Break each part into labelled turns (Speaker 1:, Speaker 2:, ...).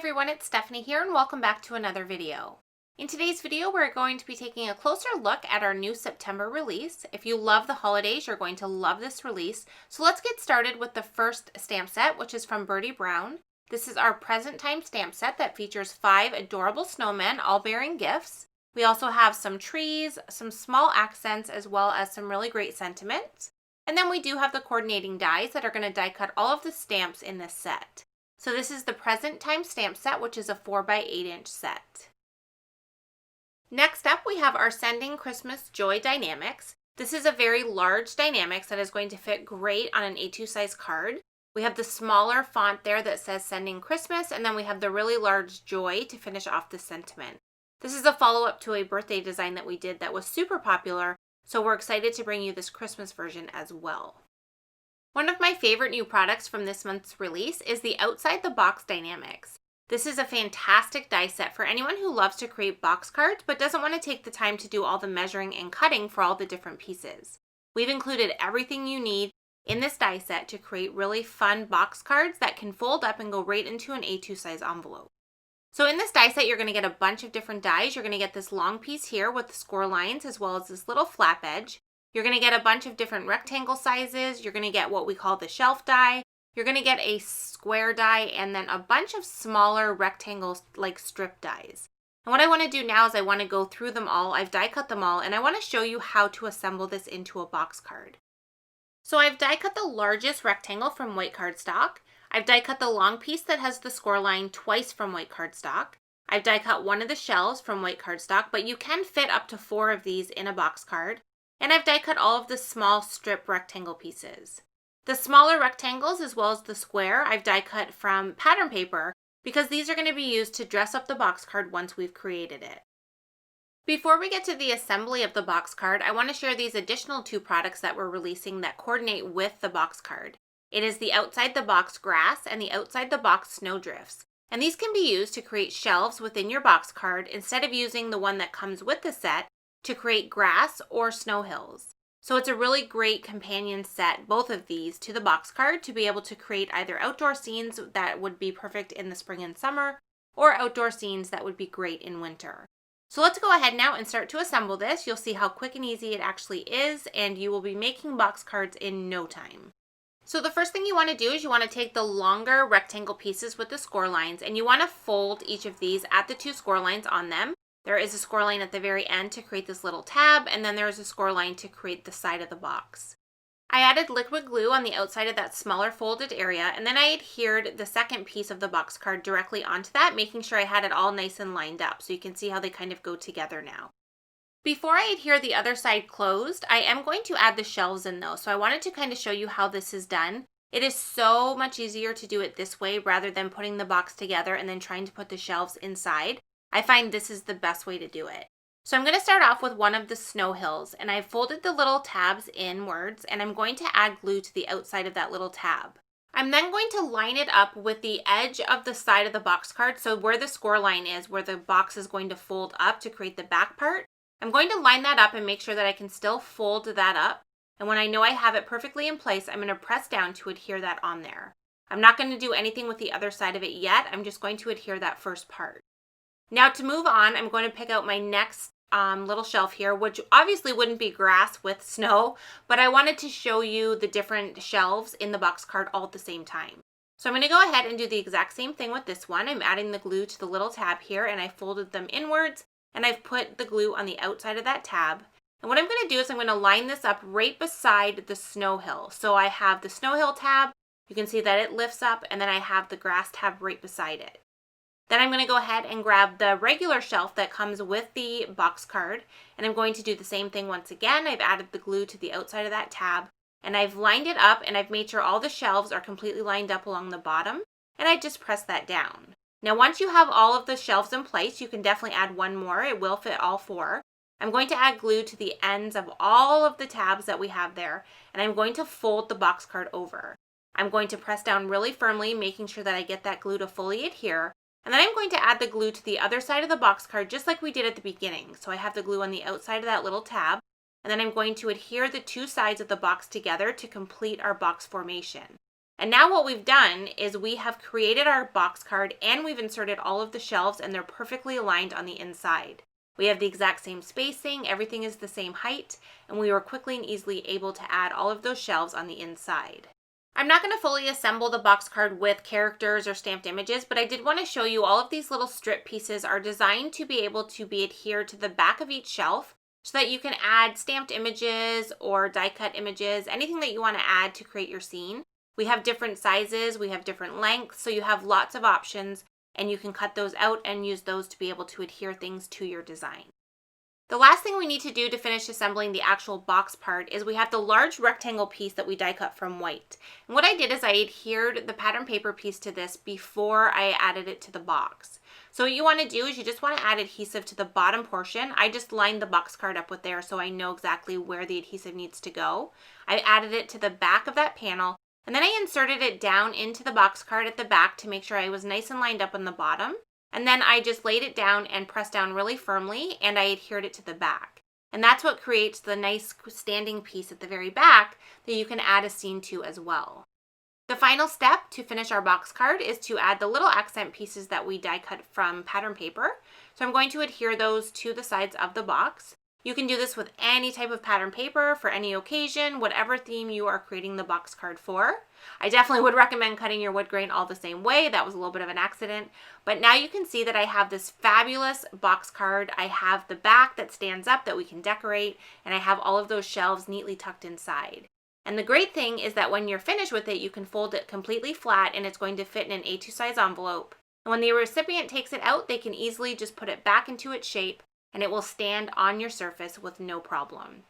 Speaker 1: everyone, it's Stephanie here and welcome back to another video. In today's video, we're going to be taking a closer look at our new September release. If you love the holidays, you're going to love this release. So let's get started with the first stamp set, which is from Birdie Brown. This is our present time stamp set that features 5 adorable snowmen, all bearing gifts. We also have some trees, some small accents, as well as some really great sentiments. And then we do have the coordinating dies that are going to die cut all of the stamps in this set. So this is the present time stamp set, which is a 4x8 inch set. Next up, we have our Sending Christmas Joy Dynamics. This is a very large Dynamics that is going to fit great on an A2 size card. We have the smaller font there that says Sending Christmas, and then we have the really large Joy to finish off the sentiment. This is a follow-up to a birthday design that we did that was super popular, so we're excited to bring you this Christmas version as well. One of my favorite new products from this month's release is the Outside the Box Dynamics. This is a fantastic die set for anyone who loves to create box cards but doesn't want to take the time to do all the measuring and cutting for all the different pieces. We've included everything you need in this die set to create really fun box cards that can fold up and go right into an A2 size envelope. So in this die set, you're going to get a bunch of different dies. You're going to get this long piece here with the score lines as well as this little flap edge. You're going to get a bunch of different rectangle sizes. You're going to get what we call the shelf die. You're going to get a square die and then a bunch of smaller rectangles like strip dies. And what I want to do now is I want to go through them all. I've die cut them all and I want to show you how to assemble this into a box card. So I've die cut the largest rectangle from white cardstock. I've die cut the long piece that has the score line twice from white cardstock. I've die cut one of the shells from white cardstock, but you can fit up to 4 of these in a box card. And I've die cut all of the small strip rectangle pieces. The smaller rectangles as well as the square I've die cut from pattern paper because these are going to be used to dress up the box card once we've created it. Before we get to the assembly of the box card, I want to share these additional 2 products that we're releasing that coordinate with the box card. It is the Outside the Box Grass and the Outside the Box Snowdrifts. And these can be used to create shelves within your box card instead of using the one that comes with the set to create grass or snow hills. So it's a really great companion set, both of these, to the box card to be able to create either outdoor scenes that would be perfect in the spring and summer or outdoor scenes that would be great in winter. So let's go ahead now and start to assemble this. You'll see how quick and easy it actually is, and you will be making box cards in no time. So the first thing you want to do is you want to take the longer rectangle pieces with the score lines and you want to fold each of these at the 2 score lines on them. There is a score line at the very end to create this little tab, and then there's a score line to create the side of the box. I added liquid glue on the outside of that smaller folded area, and then I adhered the second piece of the box card directly onto that, making sure I had it all nice and lined up so you can see how they kind of go together now. Before I adhere the other side closed, I am going to add the shelves in though, so I wanted to kind of show you how this is done. It is so much easier to do it this way rather than putting the box together and then trying to put the shelves inside. I find this is the best way to do it. So I'm going to start off with one of the snow hills, and I've folded the little tabs inwards and I'm going to add glue to the outside of that little tab. I'm then going to line it up with the edge of the side of the box card, so where the score line is, where the box is going to fold up to create the back part. I'm going to line that up and make sure that I can still fold that up, and when I know I have it perfectly in place, I'm going to press down to adhere that on there. I'm not going to do anything with the other side of it yet, I'm just going to adhere that first part. Now to move on, I'm going to pick out my next little shelf here, which obviously wouldn't be grass with snow, but I wanted to show you the different shelves in the box card all at the same time. So I'm going to go ahead and do the exact same thing with this one. I'm adding the glue to the little tab here, and I folded them inwards, and I've put the glue on the outside of that tab. And what I'm going to do is I'm going to line this up right beside the snow hill. So I have the snow hill tab, you can see that it lifts up, and then I have the grass tab right beside it. Then I'm going to go ahead and grab the regular shelf that comes with the box card, and I'm going to do the same thing once again. I've added the glue to the outside of that tab, and I've lined it up, and I've made sure all the shelves are completely lined up along the bottom, and I just press that down. Now once you have all of the shelves in place, you can definitely add one more. It will fit all 4. I'm going to add glue to the ends of all of the tabs that we have there, and I'm going to fold the box card over. I'm going to press down really firmly, making sure that I get that glue to fully adhere. And then I'm going to add the glue to the other side of the box card just like we did at the beginning. So I have the glue on the outside of that little tab, and then I'm going to adhere the 2 sides of the box together to complete our box formation. And now what we've done is we have created our box card and we've inserted all of the shelves and they're perfectly aligned on the inside. We have the exact same spacing, everything is the same height, and we were quickly and easily able to add all of those shelves on the inside. I'm not going to fully assemble the box card with characters or stamped images, but I did want to show you all of these little strip pieces are designed to be able to be adhered to the back of each shelf so that you can add stamped images or die cut images, anything that you want to add to create your scene. We have different sizes, we have different lengths, so you have lots of options and you can cut those out and use those to be able to adhere things to your design. The last thing we need to do to finish assembling the actual box part is we have the large rectangle piece that we die cut from white. And what I did is I adhered the pattern paper piece to this before I added it to the box. So what you want to do is you just want to add adhesive to the bottom portion. I just lined the box card up with there so I know exactly where the adhesive needs to go. I added it to the back of that panel and then I inserted it down into the box card at the back to make sure I was nice and lined up on the bottom. And then I just laid it down and pressed down really firmly and I adhered it to the back. And that's what creates the nice standing piece at the very back that you can add a scene to as well. The final step to finish our box card is to add the little accent pieces that we die cut from pattern paper. So I'm going to adhere those to the sides of the box. You can do this with any type of pattern paper for any occasion, whatever theme you are creating the box card for. I definitely would recommend cutting your wood grain all the same way. That was a little bit of an accident. But now you can see that I have this fabulous box card. I have the back that stands up that we can decorate, and I have all of those shelves neatly tucked inside. And the great thing is that when you're finished with it, you can fold it completely flat and it's going to fit in an A2 size envelope. And when the recipient takes it out, they can easily just put it back into its shape and it will stand on your surface with no problem.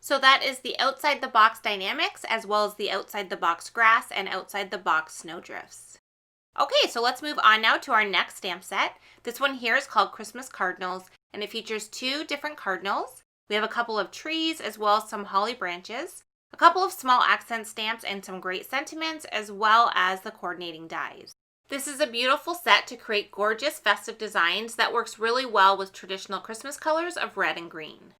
Speaker 1: So that is the outside the box dynamics as well as the outside the box grass and outside the box snowdrifts. Okay, so let's move on now to our next stamp set. This one here is called Christmas Cardinals and it features 2 different cardinals. We have a couple of trees as well as some holly branches, a couple of small accent stamps and some great sentiments as well as the coordinating dies. This is a beautiful set to create gorgeous festive designs that works really well with traditional Christmas colors of red and green.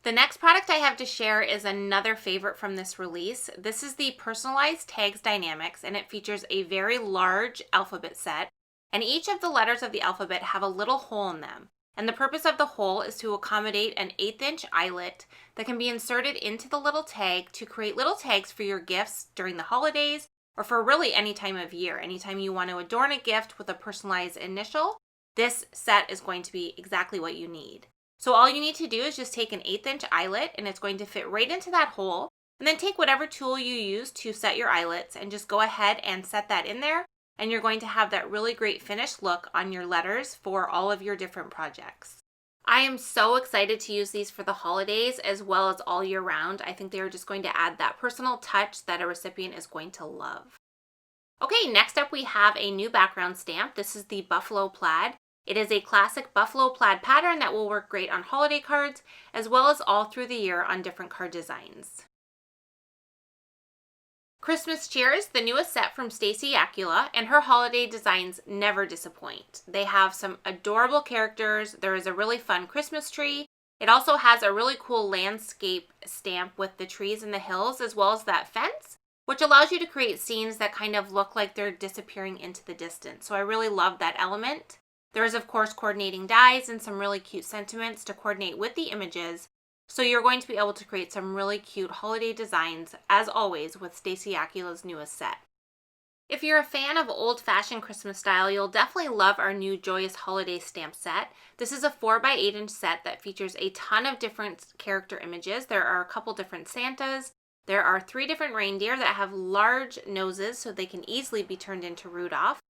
Speaker 1: The next product I have to share is another favorite from this release. This is the Personalized Tags Dynamics and it features a very large alphabet set and each of the letters of the alphabet have a little hole in them. And the purpose of the hole is to accommodate an 1/8" eyelet that can be inserted into the little tag to create little tags for your gifts during the holidays or for really any time of year. Anytime you want to adorn a gift with a personalized initial, this set is going to be exactly what you need. So all you need to do is just take an 1/8" eyelet and it's going to fit right into that hole. And then take whatever tool you use to set your eyelets and just go ahead and set that in there. And you're going to have that really great finished look on your letters for all of your different projects. I am so excited to use these for the holidays as well as all year round. I think they are just going to add that personal touch that a recipient is going to love. Okay, next up we have a new background stamp. This is the Buffalo Plaid. It is a classic buffalo plaid pattern that will work great on holiday cards as well as all through the year on different card designs. Christmas Cheer is the newest set from Stacy Yakula, and her holiday designs never disappoint. They have some adorable characters, there is a really fun Christmas tree, it also has a really cool landscape stamp with the trees and the hills as well as that fence, which allows you to create scenes that kind of look like they're disappearing into the distance. So I really love that element. There is of course coordinating dies and some really cute sentiments to coordinate with the images. So you're going to be able to create some really cute holiday designs, as always, with Stacy Yakula's newest set. If you're a fan of old-fashioned Christmas style, you'll definitely love our new Joyous Holidays stamp set. This is a 4x8" set that features a ton of different character images. There are a couple different Santas. There are 3 different reindeer that have large noses so they can easily be turned into Rudolph.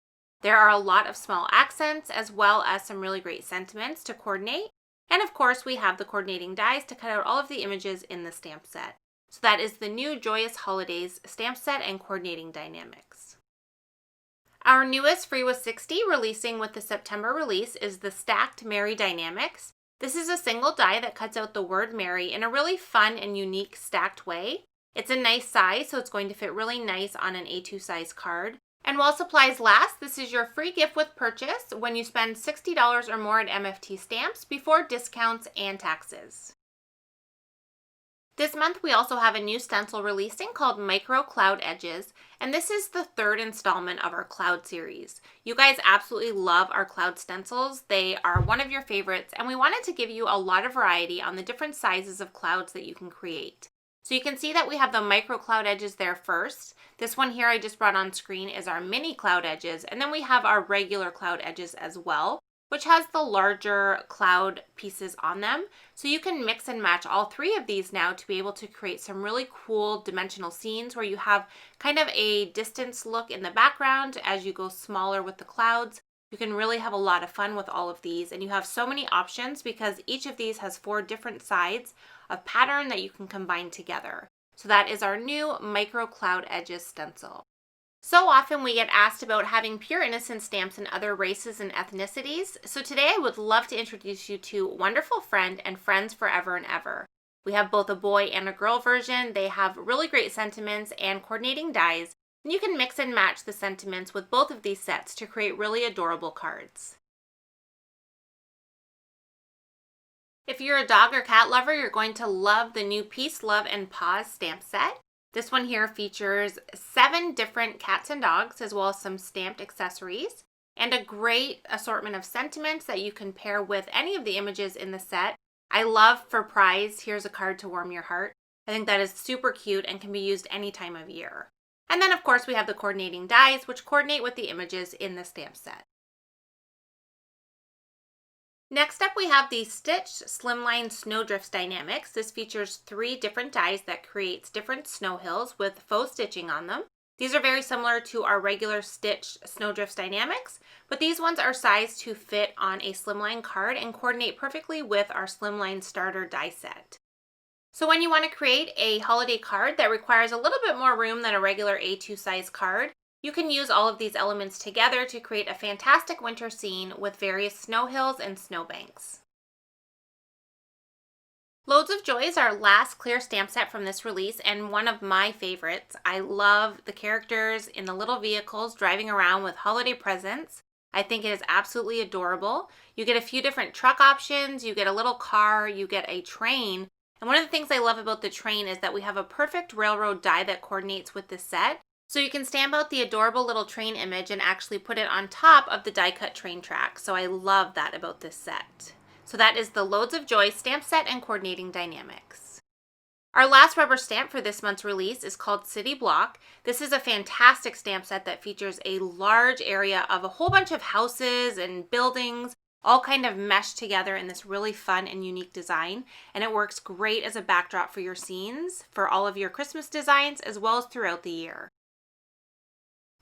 Speaker 1: There are a lot of small accents as well as some really great sentiments to coordinate. And of course, we have the coordinating dies to cut out all of the images in the stamp set. So that is the new Joyous Holidays stamp set and coordinating dynamics. Our newest Free with 60 releasing with the September release is the Stacked Merry Dynamics. This is a single die that cuts out the word Merry in a really fun and unique stacked way. It's a nice size, so it's going to fit really nice on an A2 size card. And while supplies last, this is your free gift with purchase when you spend $60 or more at MFT stamps before discounts and taxes. This month we also have a new stencil releasing called Micro Cloud Edges, and this is the third installment of our cloud series. You guys absolutely love our cloud stencils. They are one of your favorites, and we wanted to give you a lot of variety on the different sizes of clouds that you can create. So you can see that we have the micro cloud edges there first. This one here I just brought on screen is our mini cloud edges, and then we have our regular cloud edges as well, which has the larger cloud pieces on them. So you can mix and match all three of these now to be able to create some really cool dimensional scenes where you have kind of a distance look in the background as you go smaller with the clouds. You can really have a lot of fun with all of these, and you have so many options because each of these has 4 different sides of pattern that you can combine together. So that is our new Micro Cloud Edges stencil. So often we get asked about having pure innocence stamps in other races and ethnicities, so today I would love to introduce you to Wonderful Friend and Friends Forever and Ever. We have both a boy and a girl version. They have really great sentiments and coordinating dies, and you can mix and match the sentiments with both of these sets to create really adorable cards. If you're a dog or cat lover, you're going to love the new Peace, Love, and Paws stamp set. This one here features 7 different cats and dogs, as well as some stamped accessories, and a great assortment of sentiments that you can pair with any of the images in the set. I love for prize, here's a card to warm your heart. I think that is super cute and can be used any time of year. And then of course we have the coordinating dies, which coordinate with the images in the stamp set. Next up we have the Stitched Slimline Snowdrifts Dynamics. This features 3 different dies that creates different snow hills with faux stitching on them. These are very similar to our regular Stitched Snowdrifts Dynamics, but these ones are sized to fit on a slimline card and coordinate perfectly with our slimline starter die set. So when you want to create a holiday card that requires a little bit more room than a regular A2 size card, you can use all of these elements together to create a fantastic winter scene with various snow hills and snowbanks. Loads of Joy is our last clear stamp set from this release and one of my favorites. I love the characters in the little vehicles driving around with holiday presents. I think it is absolutely adorable. You get a few different truck options, you get a little car, you get a train. And one of the things I love about the train is that we have a perfect railroad die that coordinates with the set. So you can stamp out the adorable little train image and actually put it on top of the die-cut train track. So I love that about this set. So that is the Loads of Joy stamp set and coordinating dynamics. Our last rubber stamp for this month's release is called City Block. This is a fantastic stamp set that features a large area of a whole bunch of houses and buildings, all kind of meshed together in this really fun and unique design. And it works great as a backdrop for your scenes, for all of your Christmas designs, as well as throughout the year.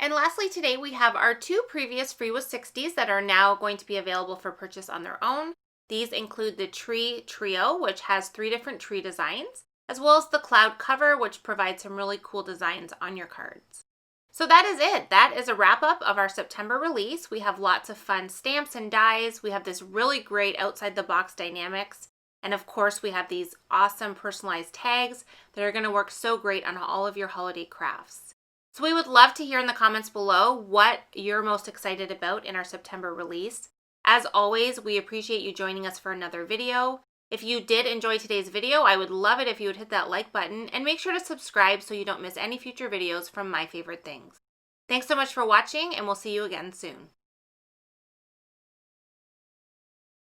Speaker 1: And lastly, today we have our 2 previous Free with 60s that are now going to be available for purchase on their own. These include the Tree Trio, which has 3 different tree designs, as well as the Cloud Cover, which provides some really cool designs on your cards. So that is it. That is a wrap up of our September release. We have lots of fun stamps and dies. We have this really great outside the box dynamics. And of course, we have these awesome personalized tags that are going to work so great on all of your holiday crafts. So we would love to hear in the comments below what you're most excited about in our September release. As always, we appreciate you joining us for another video. If you did enjoy today's video, I would love it if you would hit that like button and make sure to subscribe so you don't miss any future videos from My Favorite Things. Thanks so much for watching, and we'll see you again soon.